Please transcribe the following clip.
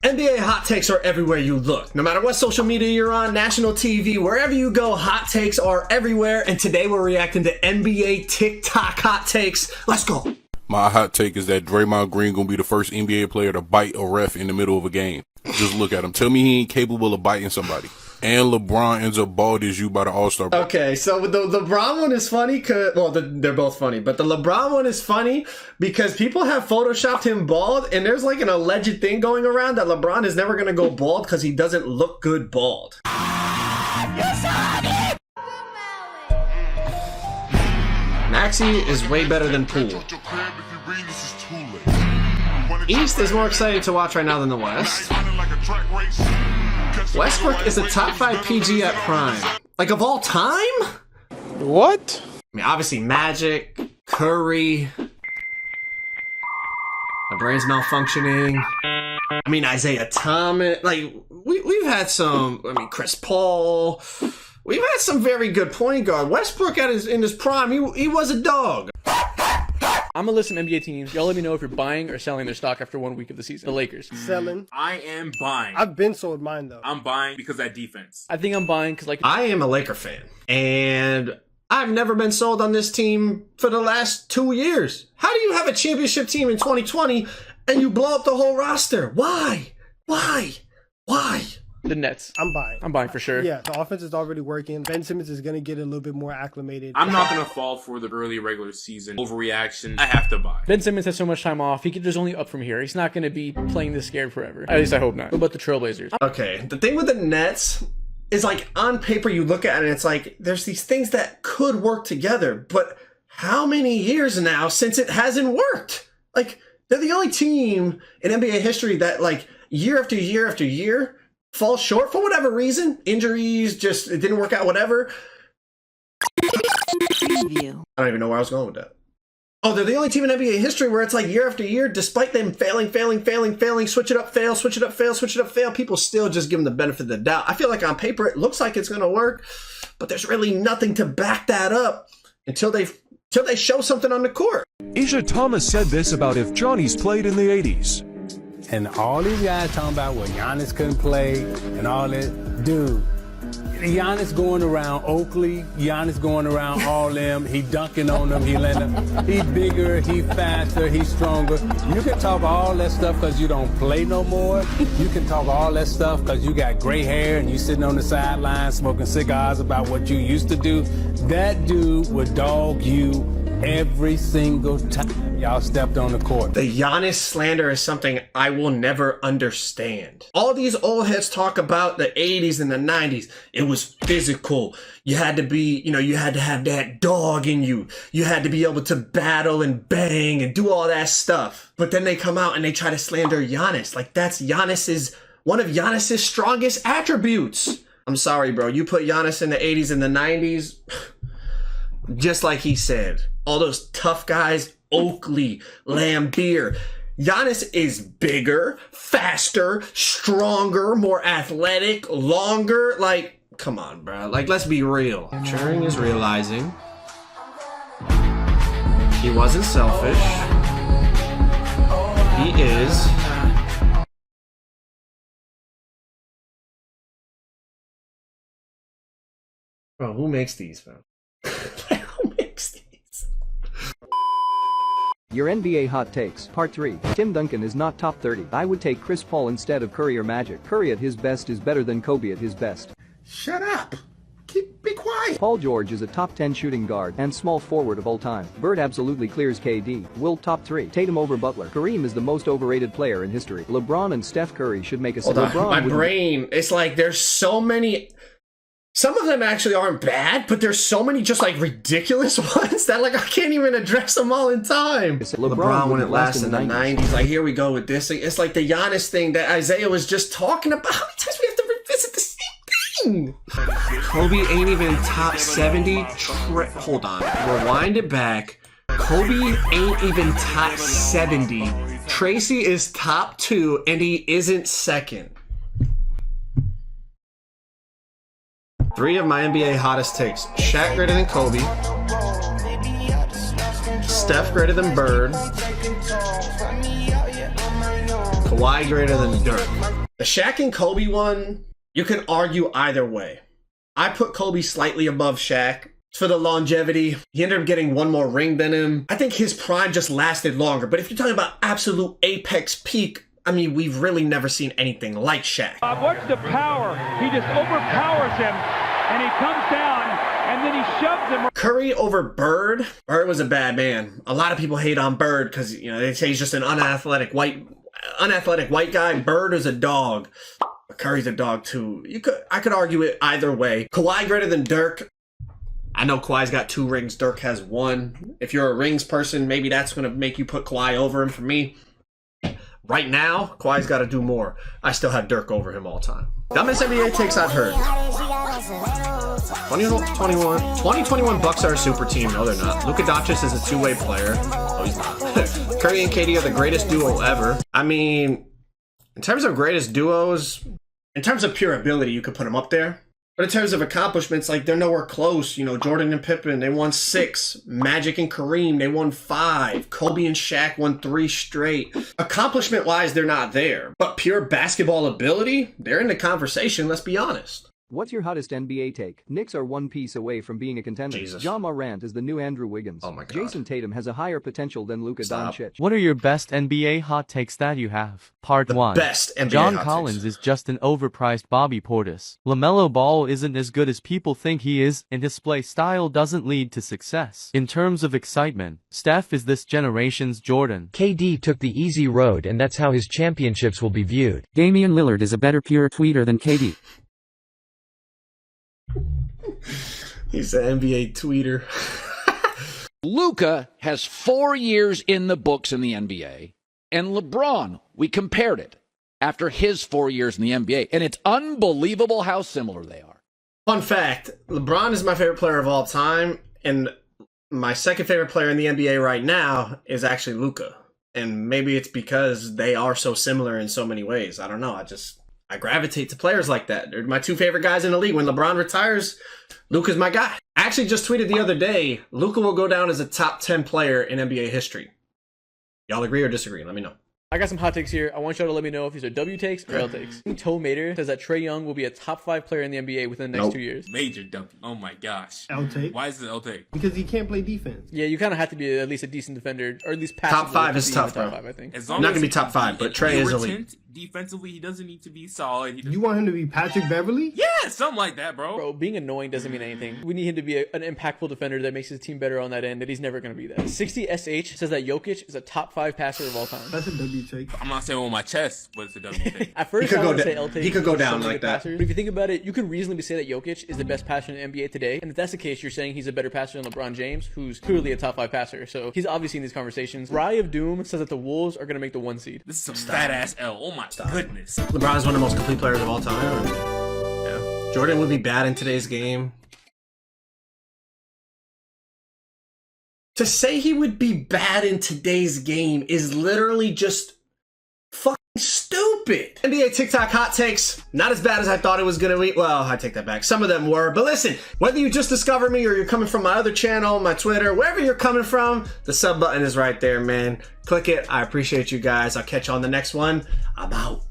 NBA hot takes are everywhere you look. No matter what social media you're on, national TV, wherever you go, hot takes are everywhere. And today we're reacting to NBA TikTok hot takes. Let's go. My hot take is that Draymond Green gonna be the first NBA player to bite a ref in the middle of a game. Just look at him. Tell me he ain't capable of biting somebody. And LeBron ends up bald as you by the All-Star break. Okay, so the LeBron one is funny because, well, they're both funny, but the LeBron one is funny because people have photoshopped him bald, and there's like an alleged thing going around that LeBron is never going to go bald because he doesn't look good bald. Maxey is way better than Poole. East is more exciting to watch right now than the West. Westbrook is a top 5 PG at prime. Like, of all time? What? I mean, obviously Magic, Curry. My brain's malfunctioning. I mean, Isaiah Thomas. Like, we've had some, I mean, Chris Paul. We've had some very good point guard. Westbrook in his prime, he was a dog. I'm gonna listen to NBA teams. Y'all let me know if you're buying or selling their stock after 1 week of the season. The Lakers. Selling. I am buying. I've been sold mine though. I'm buying because of that defense. I think I'm buying because, like, I am a Laker fan, and I've never been sold on this team for the last 2 years. How do you have a championship team in 2020 and you blow up the whole roster? Why? Why? the Nets. I'm buying. I'm buying for sure. Yeah, the offense is already working. Ben Simmons is going to get a little bit more acclimated. I'm not going to fall for the early regular season overreaction. I have to buy. Ben Simmons has so much time off. He could just only up from here. He's not going to be playing this scared forever. At least I hope not. What about the Trailblazers? Okay, the thing with the Nets is, like, on paper you look at it and it's like there's these things that could work together, but how many years now since it hasn't worked? Like, they're the only team in NBA history that, like, year after year after year falls short for whatever reason. Injuries, just it didn't work out, whatever. I don't even know where I was going with that. Oh, they're the only team in NBA history where it's like year after year, despite them failing, switch it up, fail, switch it up, fail, people still just give them the benefit of the doubt. I feel like on paper it looks like it's going to work, but there's really nothing to back that up until they show something on the court. Isha Thomas said this about if Johnny's played in the 80s. And all these guys talking about what Giannis couldn't play and all that. Dude, Giannis going around Oakley, Giannis going around all them, he dunking on them, he letting them, he bigger, he faster, he stronger. You can talk all that stuff because you don't play no more. You can talk all that stuff because you got gray hair and you sitting on the sideline smoking cigars about what you used to do. That dude would dog you every single time y'all stepped on the court. The Giannis slander is something I will never understand. All these old heads talk about the 80s and the 90s. It was physical. You had to be, you had to have that dog in you. You had to be able to battle and bang and do all that stuff. But then they come out and they try to slander Giannis. Like, that's one of Giannis's strongest attributes. I'm sorry, bro. You put Giannis in the 80s and the 90s, just like he said, all those tough guys, Oakley, Lambeer. Giannis is bigger, faster, stronger, more athletic, longer. Like, come on, bro. Like, let's be real. Turing is realizing he wasn't selfish. He is. Bro, who makes these, man? Who makes these? Your NBA hot takes. Part 3. Tim Duncan is not top 30. I would take Chris Paul instead of Curry or Magic. Curry at his best is better than Kobe at his best. Shut up. Be quiet. Paul George is a top 10 shooting guard and small forward of all time. Bird absolutely clears KD. Wilt top 3. Tatum over Butler. Kareem is the most overrated player in history. LeBron and Steph Curry should make a Hold on. My brain, it's like there's so many. Some of them actually aren't bad, but there's so many just like ridiculous ones that like I can't even address them all in time. LeBron when it lasts in the 90s. Like, here we go with this. It's like the Giannis thing that Isaiah was just talking about. How many times we have to revisit the same thing? Kobe ain't even top 70. Hold on. Rewind it back. Kobe ain't even top 70. Tracy is top 2 and he isn't second. 3 of my NBA hottest takes. Shaq greater than Kobe. Steph greater than Bird. Kawhi greater than Dirk. The Shaq and Kobe one, you can argue either way. I put Kobe slightly above Shaq for the longevity. He ended up getting one more ring than him. I think his prime just lasted longer. But if you're talking about absolute apex peak, I mean, we've really never seen anything like Shaq. Watch the power. He just overpowers him, and he comes down, and then he shoves him. Curry over Bird. Bird was a bad man. A lot of people hate on Bird because, you know, they say he's just an unathletic white guy. Bird is a dog. Curry's a dog too. I could argue it either way. Kawhi greater than Dirk. I know Kawhi's got 2 rings. Dirk has 1. If you're a rings person, maybe that's going to make you put Kawhi over him. For me, right now, Kawhi's got to do more. I still have Dirk over him all time. Dumbest NBA takes I've heard. 2021 Bucks are a super team. No, they're not. Luka Doncic is a two-way player. Oh, he's not. Curry and KD are the greatest duo ever. I mean, in terms of greatest duos, in terms of pure ability, you could put them up there. But in terms of accomplishments, like, they're nowhere close. You know, Jordan and Pippen, they won 6. Magic and Kareem, they won 5. Kobe and Shaq won 3 straight. Accomplishment-wise, they're not there. But pure basketball ability, they're in the conversation, let's be honest. What's your hottest NBA take? Knicks are one piece away from being a contender. Jesus. Ja Morant is the new Andrew Wiggins. Oh my God. Jason Tatum has a higher potential than Luka Stop. Doncic. What are your best NBA hot takes that you have? Part The 1. best NBA John hot Collins takes. is just an overpriced Bobby Portis. LaMelo Ball isn't as good as people think he is, and his play style doesn't lead to success. In terms of excitement, Steph is this generation's Jordan. KD took the easy road, and that's how his championships will be viewed. Damian Lillard is a better pure tweeter than KD. He's an NBA tweeter. Luka has 4 years in the books in the NBA, and LeBron, we compared it after his 4 years in the NBA, and it's unbelievable how similar they are. Fun fact, LeBron is my favorite player of all time, and my second favorite player in the NBA right now is actually Luka. And maybe it's because they are so similar in so many ways. I don't know. I gravitate to players like that. They're my 2 favorite guys in the league. When LeBron retires, Luka's my guy. I actually just tweeted the other day, Luka will go down as a top 10 player in NBA history. Y'all agree or disagree? Let me know. I got some hot takes here. I want y'all to let me know if these are W takes or L takes. Toe Mater says that Trae Young will be a top 5 player in the NBA within the next 2 years. Major W. Oh my gosh. L take. Why is it L take? Because he can't play defense. Yeah, you kind of have to be at least a decent defender, or at least passable. Top 5 is tough, top bro. 5, I think. As I'm long not as going to be top 5, but Trae is elite. Defensively, he doesn't need to be solid. You want him to be Patrick Beverly? Yeah, something like that, bro. Bro, being annoying doesn't mean anything. We need him to be an impactful defender that makes his team better on that end, and he's never going to be that. 60SH says that Jokic is a top 5 passer of all time. That's a W take. I'm not saying on my chest, but it's a W take. At first, I would say L take. He could go down some like good that. passers. But if you think about it, you can reasonably say that Jokic is the best passer in the NBA today. And if that's the case, you're saying he's a better passer than LeBron James, who's clearly a top 5 passer. So he's obviously in these conversations. Rye of Doom says that the Wolves are going to make the 1 seed. This is some fat ass L. Oh my goodness. LeBron's one of the most complete players of all time. Yeah. Jordan would be bad in today's game. To say he would be bad in today's game is literally just fucking stupid. NBA TikTok hot takes, not as bad as I thought it was gonna be. Well, I take that back. Some of them were. But listen, whether you just discovered me or you're coming from my other channel, my Twitter, wherever you're coming from, the sub button is right there, man. Click it. I appreciate you guys. I'll catch you on the next one. I'm out.